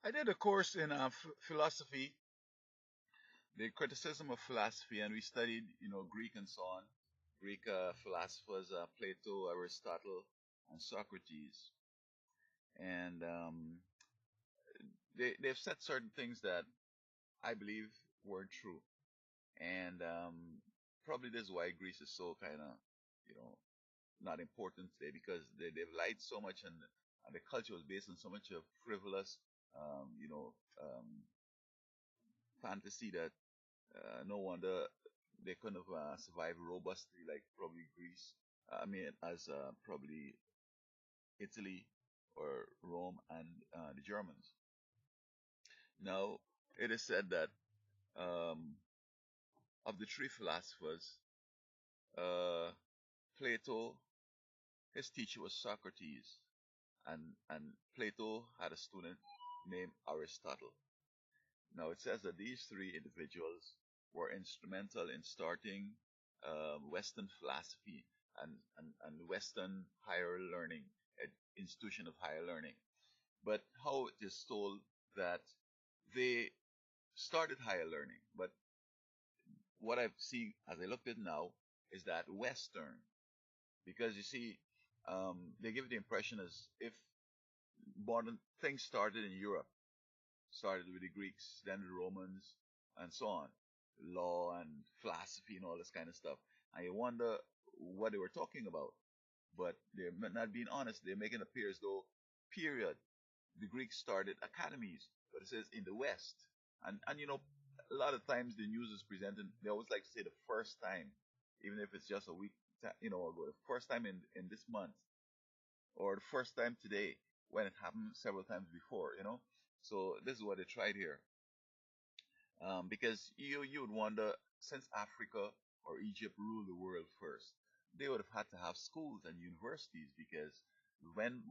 I did a course in philosophy, the criticism of philosophy, and we studied, Greek and so on. Greek philosophers, Plato, Aristotle, and Socrates. And they've said certain things that I believe weren't true. And probably this is why Greece is so kind of, you know, not important today because they've lied so much and the culture was based on so much of frivolous, um, you know, um, fantasy that no wonder they couldn't have survived robustly like probably Greece. I mean, as probably Italy or Rome and the Germans. Now, it is said that um, of the three philosophers, uh, Plato, his teacher was Socrates, and Plato had a student named Aristotle. Now, it says that these three individuals were instrumental in starting Western philosophy and Western higher learning, institution of higher learning. But how it is told that they started higher learning, but what I've seen as I looked at it now is that Western, because you see, they give the impression as if modern things started in Europe, started with the Greeks, then the Romans, and so on, law and philosophy and all this kind of stuff. And you wonder what they were talking about, but they're not being honest. They're making it appear as though, period, the Greeks started academies, but it says in the West. And a lot of times the news is presented. They always like to say the first time, even if it's just a week, ago, the first time in this month, or the first time today, when it happened several times before. So this is what they tried here, because you would wonder, since Africa or Egypt ruled the world first, they would have had to have schools and universities, because when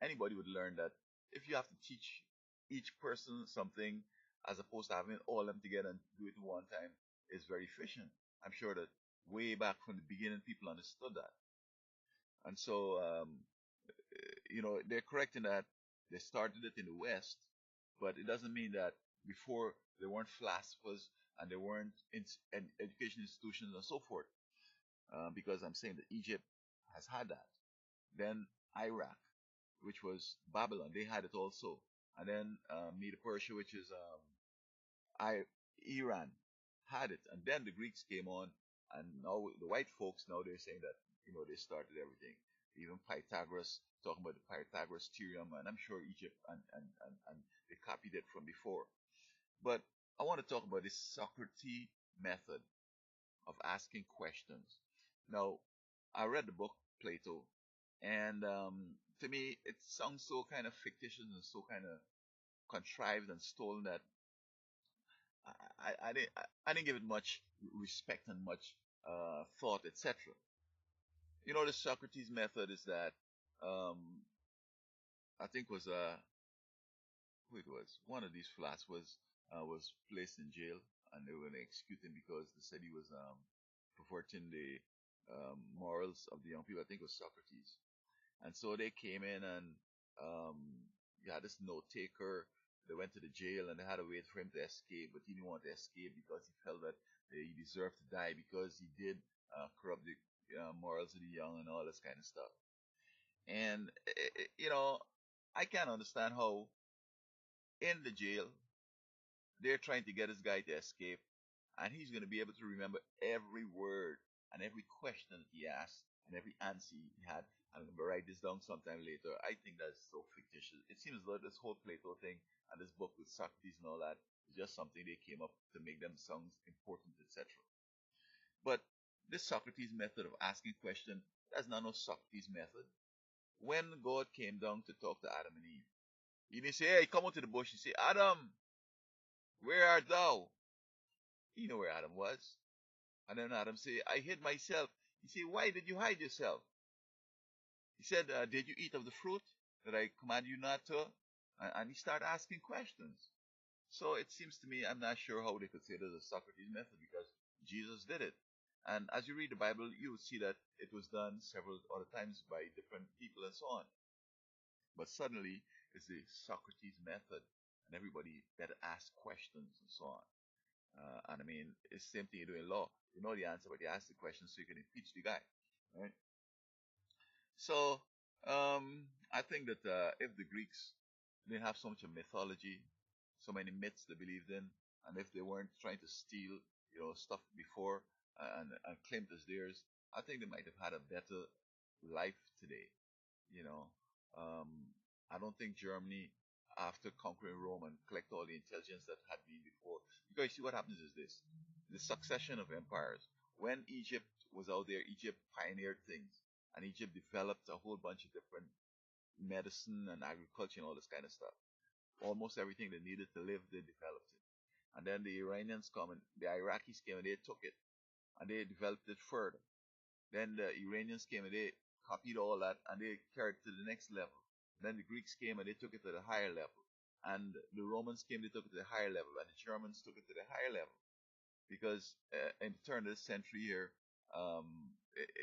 anybody would learn that if you have to teach each person something as opposed to having all of them together and do it in one time is very efficient. I'm sure that way back from the beginning people understood that. And so they're correct in that they started it in the West, but it doesn't mean that before there weren't philosophers and there weren't education institutions and so forth. Because I'm saying that Egypt has had that. Then Iraq, which was Babylon, they had it also. And then Medo Persia, which is Iran, had it. And then the Greeks came on, and now the white folks, now they're saying that they started everything. Even Pythagoras, talking about the Pythagoras theorem, and I'm sure Egypt and they copied it from before. But I want to talk about this Socrates method of asking questions. Now, I read the book Plato, and to me, it sounds so kind of fictitious and so kind of contrived and stolen that I didn't give it much respect and much thought, etc. The Socrates method is that um, I think was who it was, one of these philosophers was placed in jail, and they were going to execute him because they said he was perverting the morals of the young people. I think it was Socrates. And so they came in and um, you had this note taker. They went to the jail and they had to wait for him to escape, but he didn't want to escape because he felt that he deserved to die because he did corrupt the morals of the young and all this kind of stuff. And, I can't understand how in the jail they're trying to get this guy to escape, and he's going to be able to remember every word and every question that he asked and every answer he had. I'm going to write this down sometime later. I think that's so fictitious. It seems like this whole Plato thing and this book with Socrates and all that is just something they came up to make them sound important, etc. But this Socrates method of asking questions, that's not no Socrates method. When God came down to talk to Adam and Eve, he didn't say, "Hey, come out to the bush." He said, "Adam, where art thou?" He knew where Adam was. And then Adam said, "I hid myself." He said, "Why did you hide yourself?" He said, "Did you eat of the fruit that I command you not to?" And he started asking questions. So it seems to me, I'm not sure how they could say this is a Socrates method because Jesus did it. And as you read the Bible, you will see that it was done several other times by different people and so on. But suddenly, it's the Socrates method. and everybody better ask questions and so on. And I mean, it's the same thing you do in law. You know the answer, but you ask the question so you can impeach the guy, right? So I think that if the Greeks didn't have so much of mythology, so many myths they believed in, and if they weren't trying to steal, stuff before and claim it as theirs, I think they might have had a better life today. You know, um, I don't think Germany, after conquering Rome and collect all the intelligence that had been before, because you see what happens is this: the succession of empires. When Egypt was out there, Egypt pioneered things, and Egypt developed a whole bunch of different medicine and agriculture and all this kind of stuff. Almost everything they needed to live, they developed it. And then the Iranians come and the Iraqis came and they took it and they developed it further. Then the Iranians came and they copied all that and they carried it to the next level. Then the Greeks came and they took it to the higher level. And the Romans came, they took it to the higher level. And the Germans took it to the higher level. Because in the turn of this century here,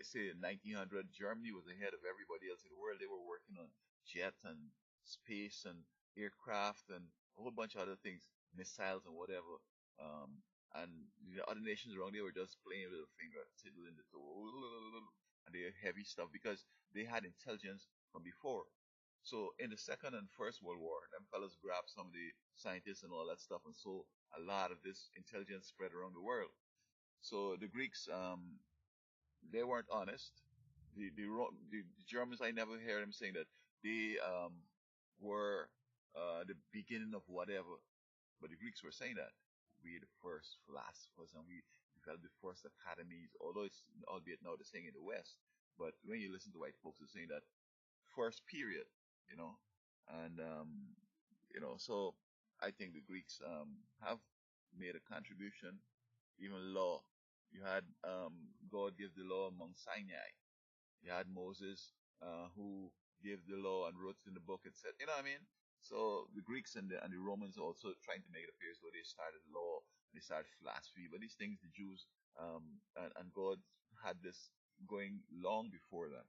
say in 1900, Germany was ahead of everybody else in the world. They were working on jet and space and aircraft and a whole bunch of other things, missiles and whatever. Um, and the other nations around there were just playing with a finger, tiddling the toe, and they heavy stuff because they had intelligence from before. So in the Second and First World War, them fellas grabbed some of the scientists and all that stuff, and so a lot of this intelligence spread around the world. So the Greeks, they weren't honest. The Germans, I never heard them saying that they were the beginning of whatever, but the Greeks were saying that we're the first philosophers and we developed the first academies. Although it's albeit now they're saying in the West, but when you listen to white folks, they're saying that first period, you know, and so I think the Greeks have made a contribution. Even law, you had God give the law among Sinai. You had Moses who gave the law and wrote it in the book, etc. You know what I mean? So the Greeks and the Romans also trying to make it appear as though they started law, they started philosophy, but these things the Jews and God had this going long before them.